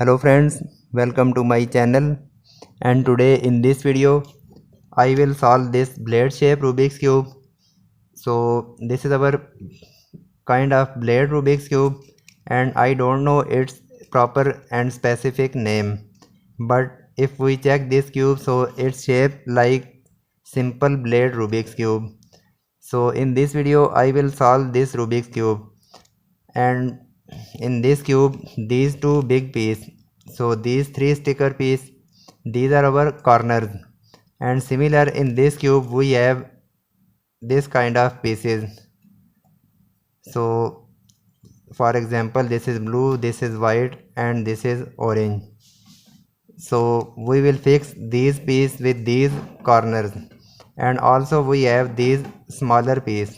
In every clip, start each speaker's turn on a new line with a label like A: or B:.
A: Hello friends, welcome to my channel, and today in this video I will solve this blade shape Rubik's cube. So this is our kind of blade Rubik's cube and I don't know its proper and specific name, but if we check this cube, so it's shaped like simple blade Rubik's cube. So in this video I will solve this Rubik's cube, and in this cube these two big piece, so these three sticker piece, these are our corners, and similar in this cube we have this kind of pieces. So for example, this is blue, this is white, and this is orange. So we will fix these piece with these corners, and also we have these smaller piece.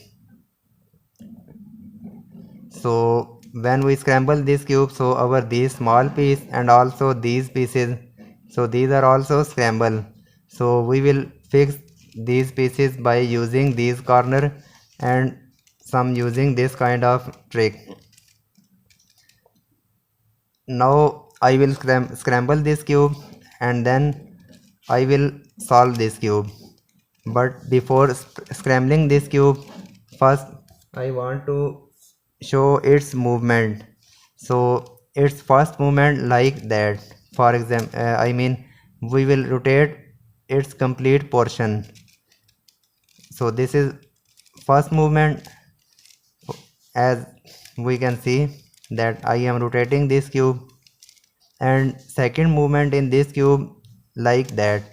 A: So when we scramble this cube, so our these small piece and also these pieces, so these are also scramble. So we will fix these pieces by using these corner and some using this kind of trick. Now I will scramble this cube and then I will solve this cube. But before scrambling this cube, first I want to show its movement. So its first movement like that. For example, we will rotate its complete portion. So this is first movement. As we can see that I am rotating this cube, and second movement in this cube like that.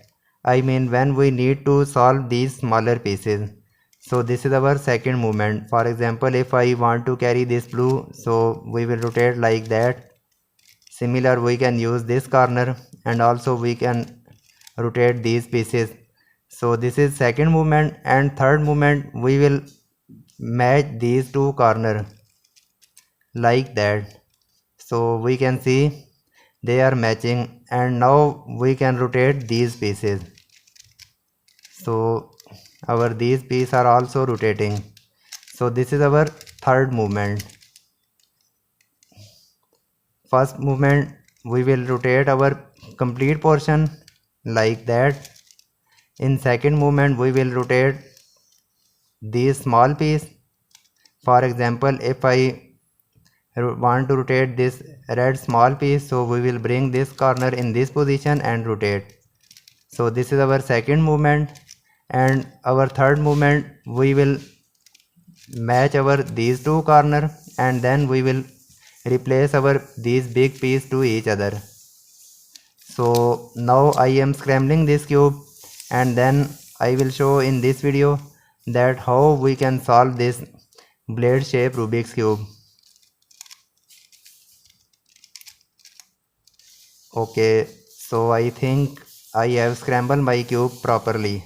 A: When we need to solve these smaller pieces. So this is our second movement. For example, if I want to carry this blue, so we will rotate like that. Similar, we can use this corner and also we can rotate these pieces. So this is second movement, and third movement we will match these two corners like that. So we can see they are matching, and now we can rotate these pieces. So our these pieces are also rotating. So this is our third movement. First movement we will rotate our complete portion like that. In second movement we will rotate these small piece. For example, if I want to rotate this red small piece, so we will bring this corner in this position and rotate. So this is our second movement, and our third movement we will match our these two corner, and then we will replace our these big piece to each other. So now I am scrambling this cube, and then I will show in this video that how we can solve this blade shape Rubik's cube. Okay, so I think I have scrambled my cube properly.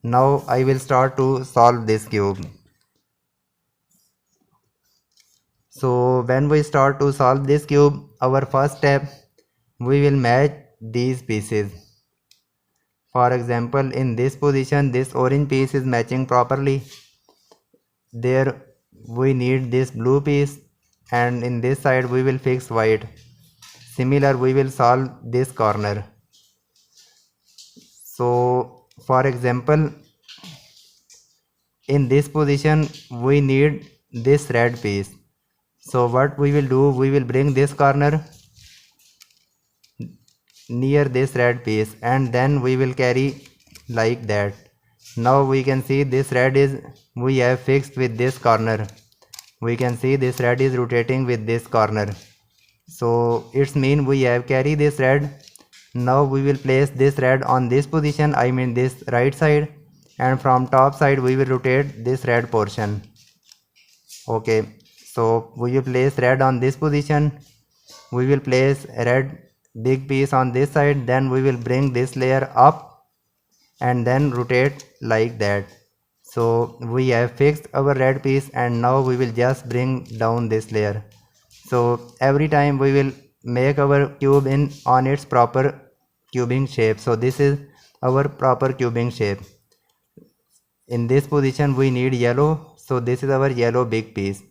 A: Now I will start to solve this cube. So when we start to solve this cube, our first step, we will match these pieces. For example, in this position this orange piece is matching properly. There we need this blue piece, and in this side we will fix white. Similar, we will solve this corner. So for example, in this position we need this red piece. So what we will do, we will bring this corner near this red piece, and then we will carry like that. Now we can see this red is we have fixed with this corner. We can see this red is rotating with this corner. So it's mean we have carried this red. Now we will place this red on this position, this right side, and from top side we will rotate this red portion. Okay, so we will place red on this position. We will place red big piece on this side, then we will bring this layer up and then rotate like that. So we have fixed our red piece, and now we will just bring down this layer. So every time we will make our cube on its proper cubing shape. So this is our proper cubing shape. In this position we need yellow, so this is our yellow big piece.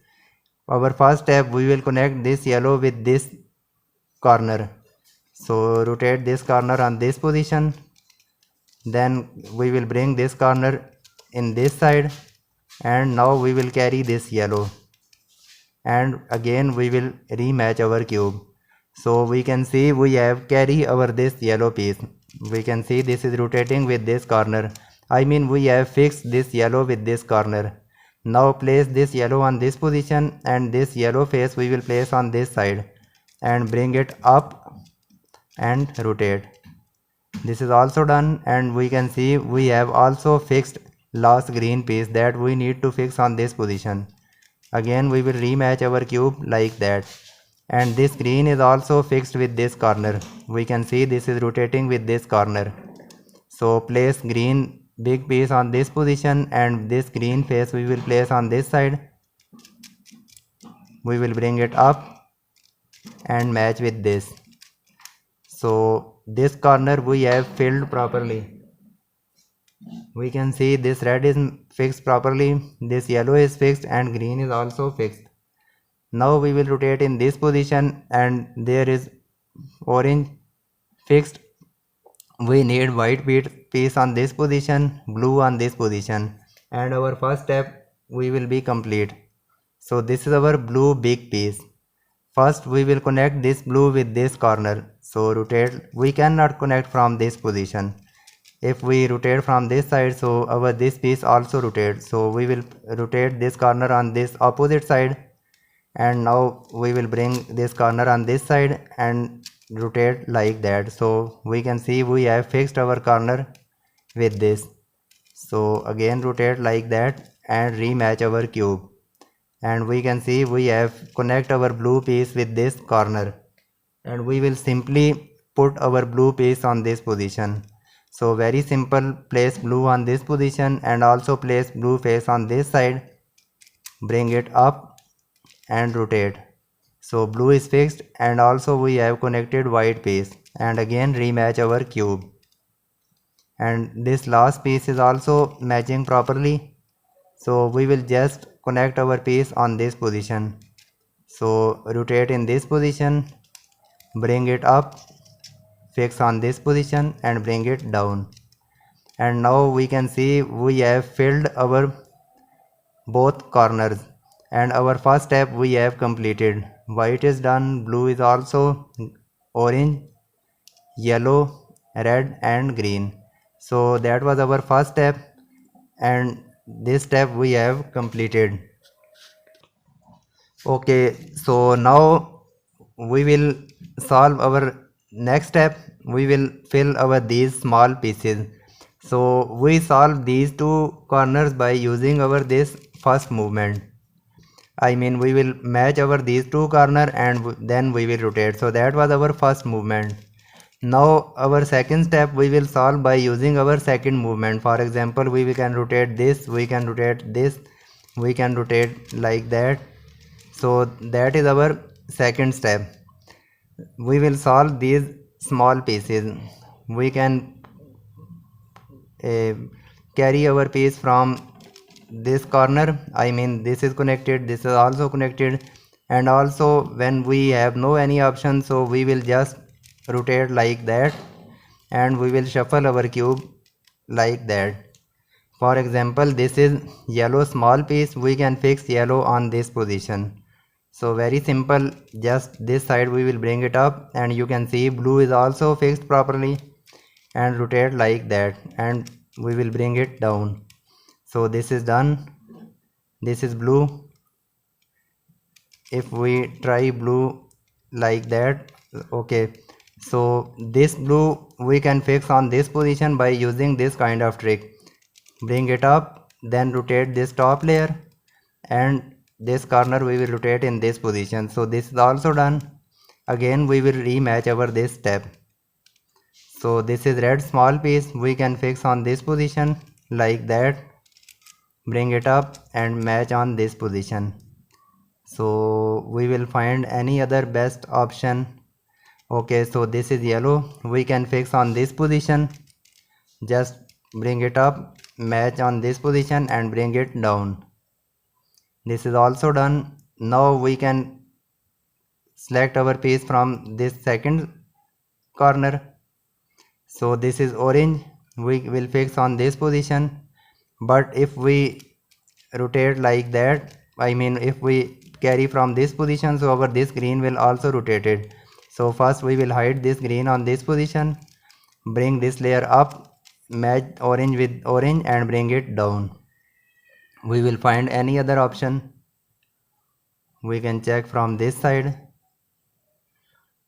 A: Our first step, we will connect this yellow with this corner. So rotate this corner on this position, then we will bring this corner in this side, and now we will carry this yellow, and again we will rematch our cube. So we can see we have carry our this yellow piece. We can see this is rotating with this corner. I mean we have fixed this yellow with this corner. Now place this yellow on this position, and this yellow face we will place on this side and bring it up and rotate. This is also done, and we can see we have also fixed last green piece that we need to fix on this position. Again we will rematch our cube like that, and this green is also fixed with this corner. We can see this is rotating with this corner. So place green big piece on this position, and this green face we will place on this side. We will bring it up and match with this. So this corner we have filled properly. We can see this red is fixed properly, this yellow is fixed, and green is also fixed. Now we will rotate in this position, and there is orange fixed. We need white piece on this position, blue on this position, and our first step we will be complete. So this is our blue big piece. First we will connect this blue with this corner. So rotate, we cannot connect from this position. If we rotate from this side, so our this piece also rotates. So we will rotate this corner on this opposite side, and now we will bring this corner on this side and rotate like that. So we can see we have fixed our corner with this. So again rotate like that and rematch our cube, and we can see we have connect our blue piece with this corner, and we will simply put our blue piece on this position. So very simple, place blue on this position and also place blue face on this side, bring it up and rotate. So blue is fixed, and also we have connected white piece, and again rematch our cube, and this last piece is also matching properly. So we will just connect our piece on this position. So rotate in this position, bring it up, fix on this position and bring it down, and now we can see we have filled our both corners, and our first step we have completed. White is done, blue is also, orange, yellow, red and green. So that was our first step, and this step we have completed. Okay, so now we will solve our next step. We will fill our these small pieces. So we solve these two corners by using our this first movement. I mean we will match our these two corner, and then we will rotate. So that was our first movement. Now our second step we will solve by using our second movement. For example, we can rotate this, we can rotate this, we can rotate like that. So that is our second step. We will solve these small pieces. We can carry our piece from this corner. I mean this is connected, this is also connected, and also when we have no any option, so we will just rotate like that, and we will shuffle our cube like that. For example, this is yellow small piece, we can fix yellow on this position. So very simple, just this side we will bring it up, and you can see blue is also fixed properly, and rotate like that, and we will bring it down. So this is done. This is blue. If we try blue like that, okay, so this blue we can fix on this position by using this kind of trick. Bring it up, then rotate this top layer, and this corner we will rotate in this position. So this is also done. Again we will rematch our this step. So this is red small piece, we can fix on this position like that, bring it up and match on this position. So we will find any other best option. Okay, so this is yellow, we can fix on this position, just bring it up, match on this position and bring it down. This is also done. Now we can select our piece from this second corner. So this is orange, we will fix on this position. But if we rotate like that, I mean if we carry from this position, so our this green will also rotate it. So first we will hide this green on this position, bring this layer up, match orange with orange and bring it down. We will find any other option. We can check from this side.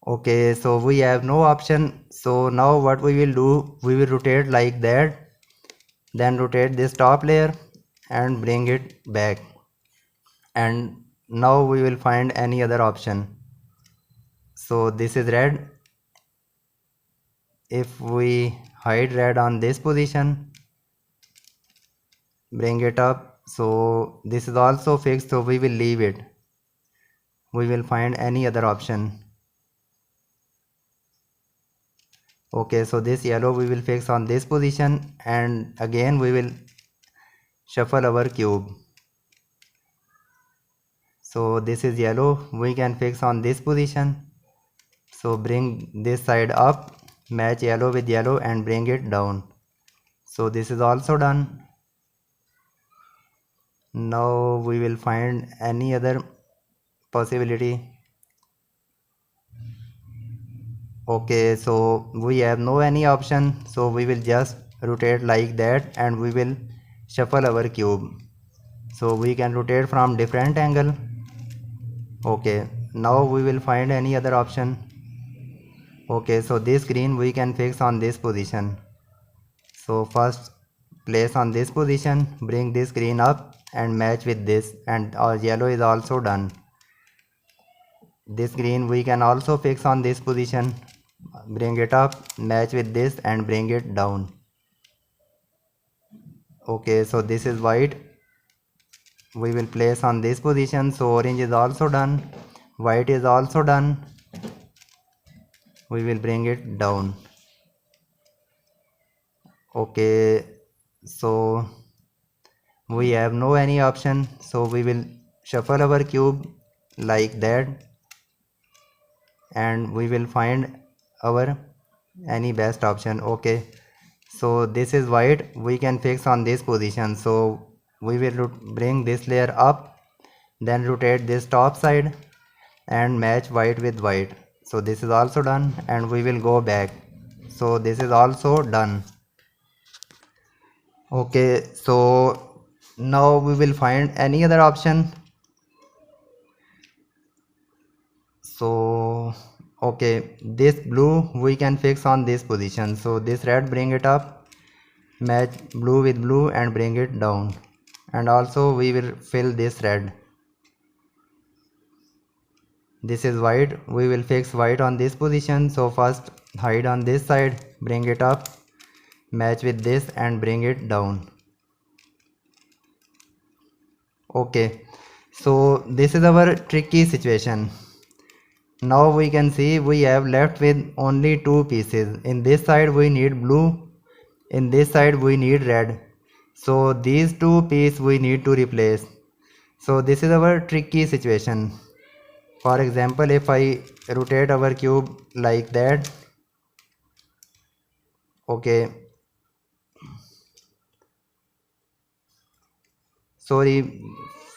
A: Okay, so we have no option. So now what we will do, we will rotate like that, then rotate this top layer and bring it back, and now we will find any other option. So this is red. If we hide red on this position, bring it up, so this is also fixed, so we will leave it. We will find any other option. Okay, so this yellow we will fix on this position, and again we will shuffle our cube. So this is yellow, we can fix on this position. So bring this side up, match yellow with yellow and bring it down. So this is also done. Now we will find any other possibility. Okay, so we have no any option, so we will just rotate like that and we will shuffle our cube. So we can rotate from different angle. Okay, now we will find any other option. Okay, so this green we can fix on this position. So first place on this position, bring this green up and match with this, and our yellow is also done. This green we can also fix on this position, bring it up, match with this and bring it down. Okay, so this is white, we will place on this position. So orange is also done, white is also done, we will bring it down. Okay, so we have no any option, so we will shuffle our cube like that and we will find our any best option. Okay, so this is white, we can fix on this position. So we will bring this layer up, then rotate this top side and match white with white. So this is also done, and we will go back. So this is also done. Okay, so now we will find any other option. So okay, this blue we can fix on this position. So this red, bring it up, match blue with blue and bring it down, and also we will fill this red. This is white, we will fix white on this position. So first hide on this side, bring it up, match with this and bring it down. Okay, so this is our tricky situation. Now we can see we have left with only two pieces. In this side we need blue, in this side we need red. So these two pieces we need to replace. So this is our tricky situation. For example, if I rotate our cube like that, okay, sorry,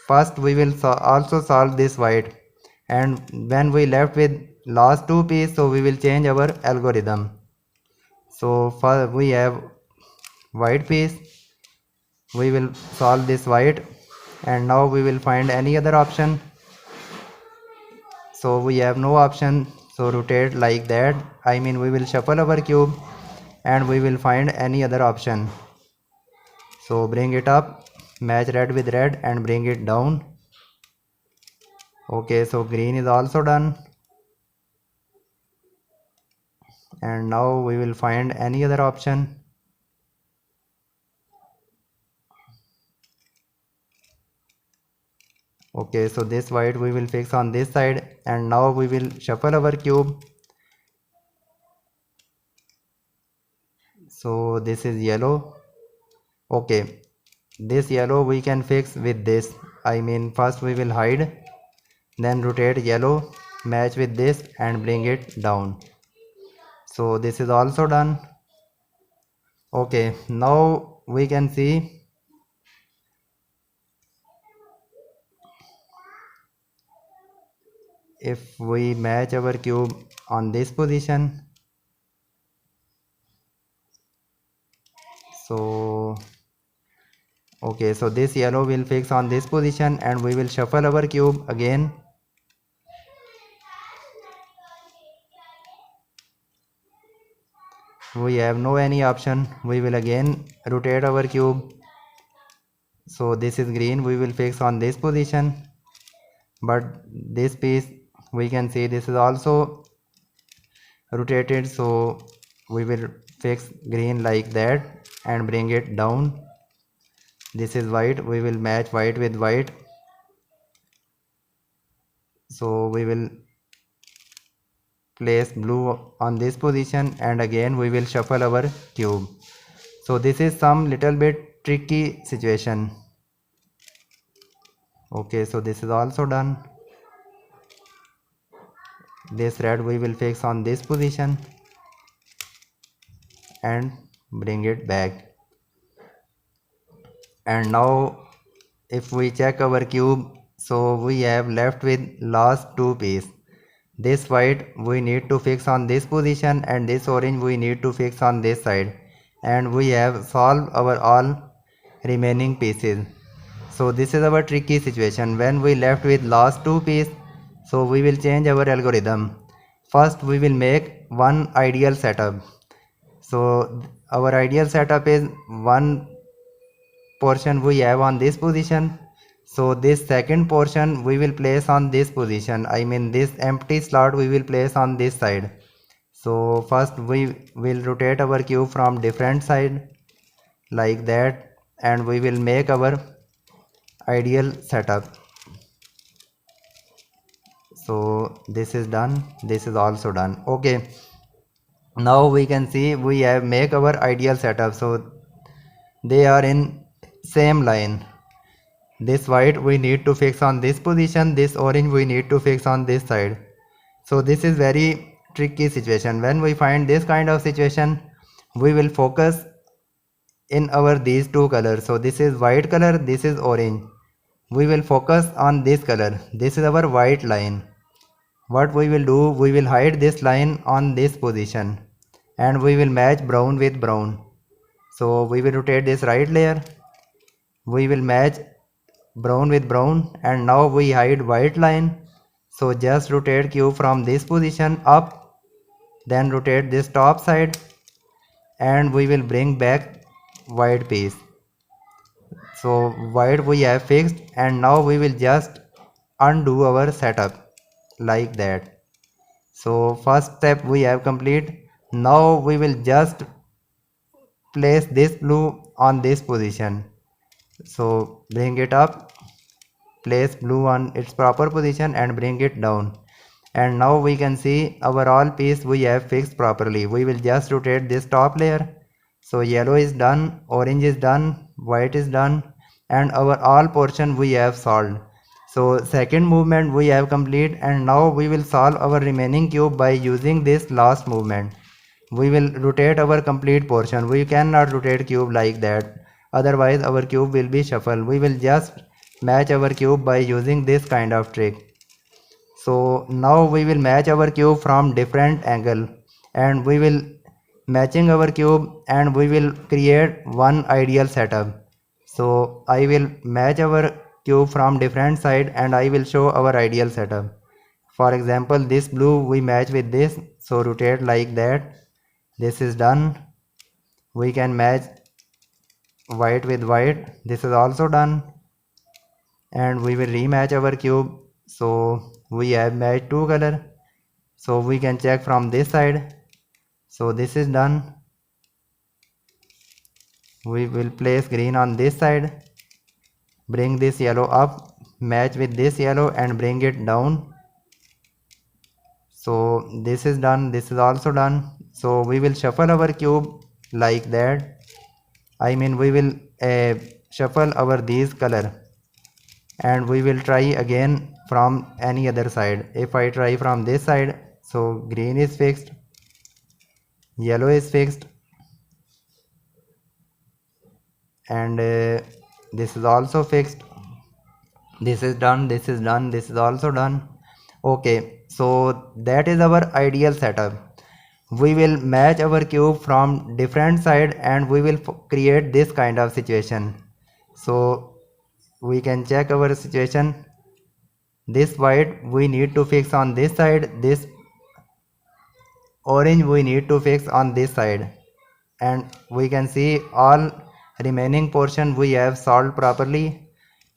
A: first we will also solve this white, and when we left with last two pieces, so we will change our algorithm. So first we have white piece, we will solve this white, and now we will find any other option. So we have no option, so rotate like that, I mean we will shuffle our cube and we will find any other option. So bring it up, match red with red and bring it down. Okay, so green is also done, and now we will find any other option. Okay, so this white we will fix on this side, and now we will shuffle our cube. So this is yellow. Okay, this yellow we can fix with this, I mean first we will hide, then rotate yellow, match with this and bring it down. So this is also done. Okay, now we can see if we match our cube on this position. So okay, so this yellow will fix on this position and we will shuffle our cube again. We have no any option. We will again rotate our cube. So this is green, we will fix on this position, but this piece we can see this is also rotated, so we will fix green like that and bring it down. This is white, we will match white with white, so we will place blue on this position and again we will shuffle our cube. So this is some little bit tricky situation. Okay, so this is also done. This red we will fix on this position and bring it back. And now if we check our cube, so we have left with last two pieces. This white we need to fix on this position and this orange we need to fix on this side, and we have solved our all remaining pieces. So this is our tricky situation. When we left with last two pieces, so we will change our algorithm. First we will make one ideal setup. So our ideal setup is one portion we have on this position, so this second portion we will place on this position, I mean this empty slot we will place on this side. So first we will rotate our cube from different side like that and we will make our ideal setup. So this is done, this is also done. Okay, now we can see we have make our ideal setup, so they are in same line. This white we need to fix on this position, this orange we need to fix on this side. So this is very tricky situation. When we find this kind of situation, we will focus in our these two colors. So this is white color, this is orange. We will focus on this color. This is our white line. What we will do, we will hide this line on this position and we will match brown with brown. So we will rotate this right layer. We will match brown with brown and now we hide white line. So just rotate cube from this position up, then rotate this top side and we will bring back white piece. So white we have fixed and now we will just undo our setup like that. So first step we have complete. Now we will just place this blue on this position. So bring it up, place blue on its proper position and bring it down, and now we can see our all piece we have fixed properly. We will just rotate this top layer. So yellow is done, orange is done, white is done, and our all portion we have solved. So second movement we have complete, and now we will solve our remaining cube by using this last movement. We will rotate our complete portion. We cannot rotate cube like that, otherwise our cube will be shuffled. We will just match our cube by using this kind of trick. So now we will match our cube from different angle and we will matching our cube and we will create one ideal setup. So I will match our cube from different side and I will show our ideal setup. For example, this blue we match with this, so rotate like that. This is done. We can match white with white. This is also done. And we will rematch our cube. So we have matched two color. So we can check from this side. So this is done. We will place green on this side. Bring this yellow up. Match with this yellow and bring it down. So this is done. This is also done. So we will shuffle our cube like that. I mean we will shuffle our these color and we will try again from any other side. If I try from this side, so green is fixed. yellow is fixed, and this is also fixed. This is done, this is done, this is also done. Okay, so that is our ideal setup. We will match our cube from different side and we will create this kind of situation. So we can check our situation. This white we need to fix on this side, this orange we need to fix on this side, and we can see all remaining portion we have solved properly.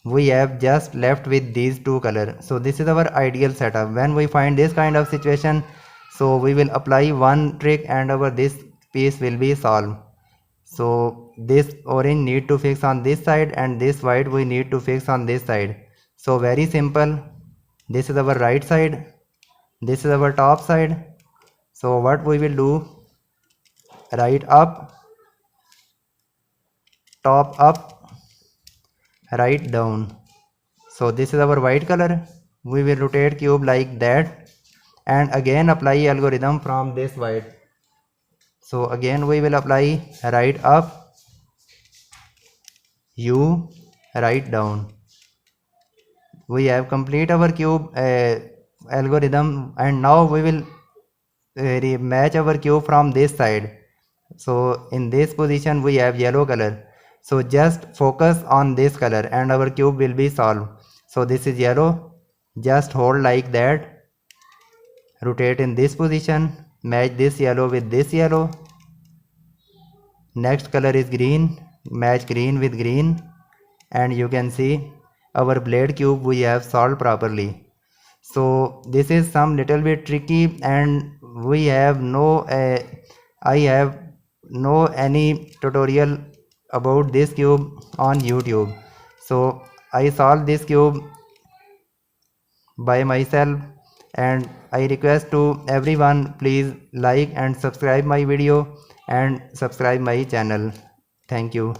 A: We have just left with these two color. So this is our ideal setup. When we find this kind of situation, so we will apply one trick and our this piece will be solved. So this orange need to fix on this side and this white we need to fix on this side. So very simple. This is our right side, this is our top side. So what we will do, right up, top up, right down. So this is our white color. We will rotate cube like that and again apply algorithm from this white. So again we will apply right up, U, right down. We have complete our cube algorithm, and now we will match our cube from this side. So in this position we have yellow color. So just focus on this color and our cube will be solved. So this is yellow. Just hold like that. Rotate in this position. Match this yellow with this yellow. Next color is green. Match green with green. And you can see our blade cube we have solved properly. So this is some little bit tricky, and we have no I have no any tutorial about this cube on YouTube. So I solved this cube by myself, and I request to everyone, please like and subscribe my video and subscribe my channel. Thank you.